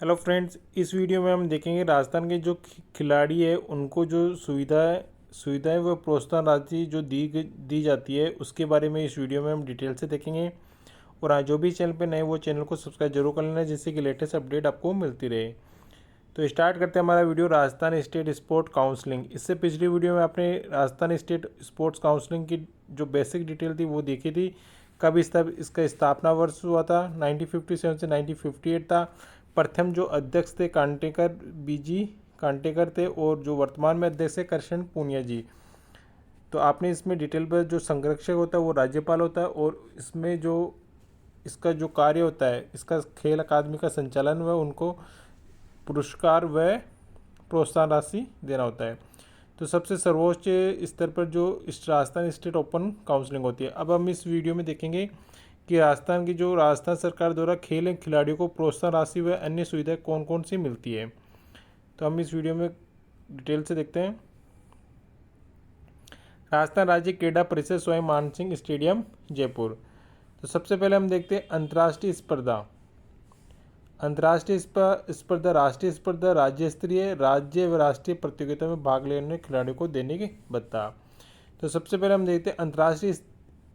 Hello friends, इस video में हम देखेंगे राजस्थान के जो खिलाड़ी है उनको जो सुविधाएं व प्रोत्साहन राशि जो दी जाती है उसके बारे में इस वीडियो में हम डिटेल से देखेंगे। और हाँ, जो भी चैनल पे नए वो चैनल को सब्सक्राइब जरूर कर लेना जिससे कि लेटेस्ट अपडेट आपको मिलती रहे। तो स्टार्ट करते हैं हमारा video Rajasthan state sport counselling. इससे पिछली वीडियो में आपने राजस्थान स्टेट स्पोर्ट्स काउंसलिंग की जो बेसिक डिटेल थी वो देखी थी। कब इसका स्थापना वर्ष हुआ था, 1957 से 1958 था। प्रथम जो अध्यक्ष थे कांटेकर बीजी कांटेकर थे और जो वर्तमान में अध्यक्ष है करशन पूनिया जी। तो आपने इसमें डिटेल पर जो संरक्षक होता है वो राज्यपाल होता है और इसमें जो इसका जो कार्य होता है, इसका खेल अकादमी का संचालन व उनको पुरस्कार व प्रोत्साहन राशि देना होता है। तो सबसे सर्वोच्च स्तर पर जो राजस्थान स्टेट ओपन काउंसलिंग होती है। अब हम इस वीडियो में देखेंगे कि राजस्थान सरकार द्वारा खेल एवं खिलाड़ियों को प्रोत्साहन राशि व अन्य सुविधाएं कौन कौन सी मिलती है। तो हम इस वीडियो में डिटेल से देखते हैं। राजस्थान राज्य क्रीड़ा परिषद स्वयं मानसिंह स्टेडियम जयपुर। तो सबसे पहले हम देखते हैं अंतर्राष्ट्रीय स्पर्धा। स्पर्धा राष्ट्रीय स्पर्धा राज्य स्तरीय राज्य व राष्ट्रीय प्रतियोगिता में भाग लेने वाले खिलाड़ियों को देने की भत्ता। तो सबसे पहले हम देखते हैं अंतर्राष्ट्रीय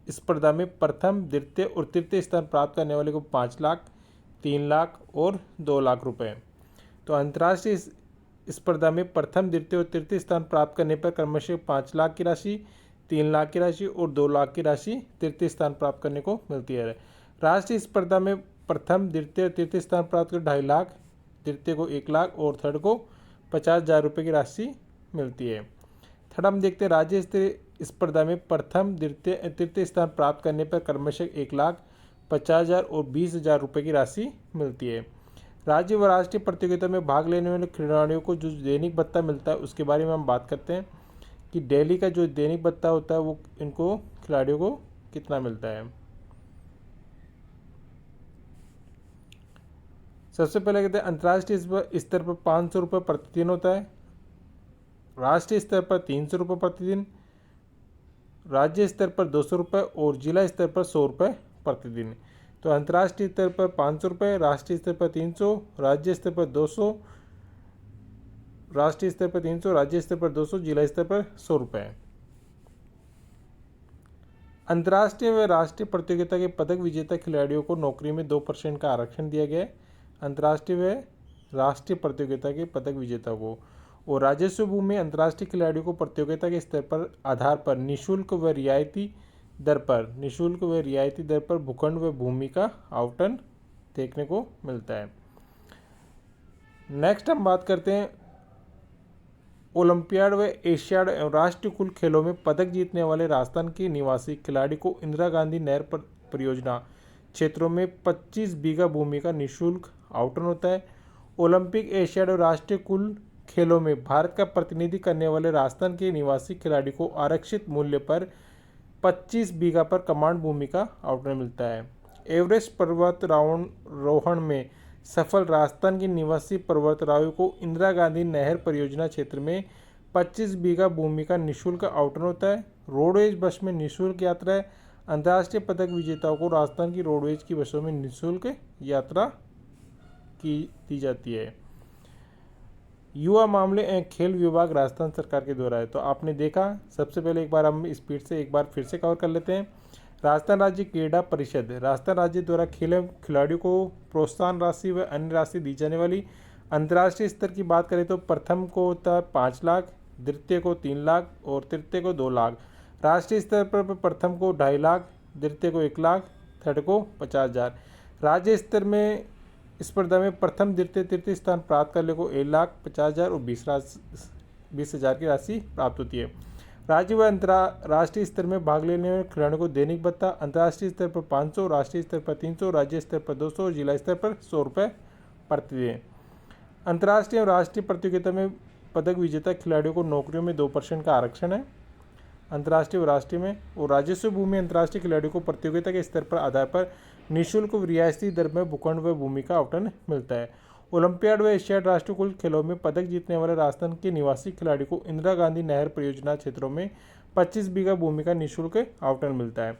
स्पर्धा में प्रथम द्वितीय और तृतीय स्थान प्राप्त करने वाले को 5 लाख, 3 लाख और 2 लाख रुपए। तो अंतर्राष्ट्रीय स्पर्धा में प्रथम द्वितीय और तृतीय स्थान प्राप्त करने पर क्रमशः 5 लाख की राशि, 3 लाख की राशि और 2 लाख की राशि तृतीय स्थान प्राप्त करने को मिलती है। राष्ट्रीय स्पर्धा में प्रथम द्वितीय तृतीय स्थान प्राप्त कर 2.5 लाख, तृतीय को 1 लाख और थर्ड को 50,000 रुपये की राशि मिलती है। थर्ड हम देखते हैं राज्य स्तरीय स्पर्धा में प्रथम द्वितीय तृतीय स्थान प्राप्त करने पर क्रमशः 1 लाख, 50,000 और 20,000 रुपये की राशि मिलती है। राज्य व राष्ट्रीय प्रतियोगिता में भाग लेने वाले खिलाड़ियों को जो दैनिक भत्ता मिलता है उसके बारे में हम बात करते हैं कि डेली का जो दैनिक भत्ता होता है वो इनको खिलाड़ियों को कितना मिलता है। सबसे पहले कहते हैं अंतर्राष्ट्रीय स्तर पर 500 रुपये प्रतिदिन होता है, राष्ट्रीय स्तर पर 300 रुपये प्रतिदिन, राज्य स्तर पर 200 रुपये और जिला स्तर पर 100 रुपये प्रतिदिन। तो अंतर्राष्ट्रीय स्तर पर 500 रुपये, राष्ट्रीय स्तर पर 300, राज्य स्तर पर 200, राष्ट्रीय स्तर पर 300, राज्य स्तर पर 200, जिला स्तर पर 100 रुपये। अंतर्राष्ट्रीय व राष्ट्रीय प्रतियोगिता के पदक विजेता खिलाड़ियों को नौकरी में 2% का आरक्षण दिया गया है। अंतर्राष्ट्रीय व राष्ट्रीय प्रतियोगिता के पदक विजेता को और राजस्व भूमि अंतर्राष्ट्रीय खिलाड़ियों को प्रतियोगिता के स्तर पर आधार पर निःशुल्क व रियायती दर पर भूखंड व भूमि का आवंटन देखने को मिलता है। नेक्स्ट हम बात करते हैं ओलंपियाड व एशियाड एवं राष्ट्रीय कुल खेलों में पदक जीतने वाले राजस्थान के निवासी खिलाड़ी को इंदिरा गांधी नहर परियोजना क्षेत्रों में 25 बीघा भूमि का निःशुल्क आवंटन होता है। ओलंपिक, एशियाड और राष्ट्रीय कुल खेलों में भारत का प्रतिनिधि करने वाले राजस्थान के निवासी खिलाड़ी को आरक्षित मूल्य पर 25 बीघा पर कमांड भूमि का आवंटन मिलता है। एवरेस्ट पर्वतारोहण में सफल राजस्थान के निवासी पर्वतारोही को इंदिरा गांधी नहर परियोजना क्षेत्र में 25 बीघा भूमि का निःशुल्क आवंटन होता है। रोडवेज बस में निःशुल्क यात्रा है। अंतर्राष्ट्रीय पदक विजेताओं को राजस्थान की रोडवेज की बसों में निःशुल्क यात्रा की दी जाती है। युवा मामले एवं खेल विभाग राजस्थान सरकार के द्वारा है। तो आपने देखा, सबसे पहले एक बार हम स्पीड से एक बार फिर से कवर कर लेते हैं। राजस्थान राज्य क्रीड़ा परिषद राजस्थान राज्य द्वारा खेल खिलाड़ियों को प्रोत्साहन राशि व अन्य राशि दी जाने वाली। अंतर्राष्ट्रीय स्तर की बात करें तो प्रथम को होता है 5 लाख, द्वितीय को 3 लाख और तृतीय को 2 लाख। राष्ट्रीय स्तर पर प्रथम को 2.5 लाख, द्वितीय को 1 लाख, थर्ड को 50,000। राज्य स्तर में स्पर्धा में प्रथम द्वितीय तृतीय स्थान प्राप्त करने को 1,50,000 और 20,000 की राशि प्राप्त होती है। राज्य व अंतर्राष्ट्रीय स्तर में भाग लेने वाले खिलाड़ियों को दैनिक भत्ता अंतर्राष्ट्रीय स्तर पर 500, राष्ट्रीय स्तर पर 300, राज्य स्तर पर 200 और जिला स्तर पर 100 रुपये प्रतिदिन। अंतर्राष्ट्रीय और राष्ट्रीय प्रतियोगिता में पदक विजेता खिलाड़ियों को नौकरियों में 2% का आरक्षण है अंतर्राष्ट्रीय व राष्ट्रीय में। और राजस्व भूमि अंतर्राष्ट्रीय खिलाड़ियों को प्रतियोगिता के स्तर पर आधार पर निःशुल्क रियायती दर में भूखंड व भूमि का आवंटन मिलता है। ओलंपियाड व एशियाड राष्ट्रीय कुल खेलों में पदक जीतने वाले राजस्थान के निवासी खिलाड़ी को इंदिरा गांधी नहर परियोजना क्षेत्रों में 25 बीघा भूमि का निःशुल्क आवंटन मिलता है।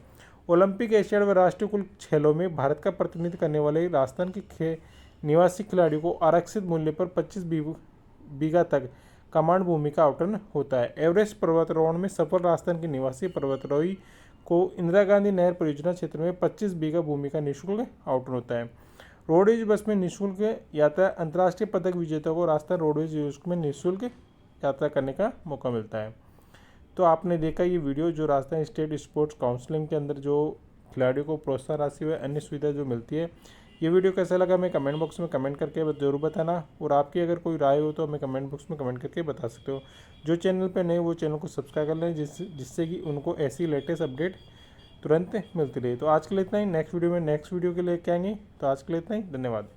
ओलंपिक, एशियाड व राष्ट्रीय कुल खेलों में भारत का प्रतिनिधित्व करने वाले राजस्थान के निवासी खिलाड़ियों को आरक्षित मूल्य पर 25 बीघा तक कमांड भूमि का आवंटन होता है। एवरेस्ट पर्वतारोहण में सफल राजस्थान के निवासी पर्वतारोही को इंदिरा गांधी नहर परियोजना क्षेत्र में 25 बीघा भूमि का निःशुल्क आवंटन होता है। रोडवेज बस में निःशुल्क यात्रा, अंतर्राष्ट्रीय पदक विजेताओं को राजस्थान रोडवेज योजना में निःशुल्क यात्रा करने का मौका मिलता है। तो आपने देखा ये वीडियो जो राजस्थान स्टेट स्पोर्ट्स काउंसिलिंग के अंदर जो खिलाड़ियों को प्रोत्साहन राशि व अन्य सुविधा जो मिलती है, ये वीडियो कैसा लगा हमें कमेंट बॉक्स में कमेंट करके ज़रूर बताना। और आपकी अगर कोई राय हो तो हमें कमेंट बॉक्स में कमेंट करके बता सकते हो। जो चैनल पर नए वो चैनल को सब्सक्राइब कर लें जिससे कि उनको ऐसी लेटेस्ट अपडेट तुरंत मिलती रहे। तो आज के लिए इतना ही, नेक्स्ट वीडियो में नेक्स्ट वीडियो के लिए क्या आएंगे। तो आज के लिए इतना ही, धन्यवाद।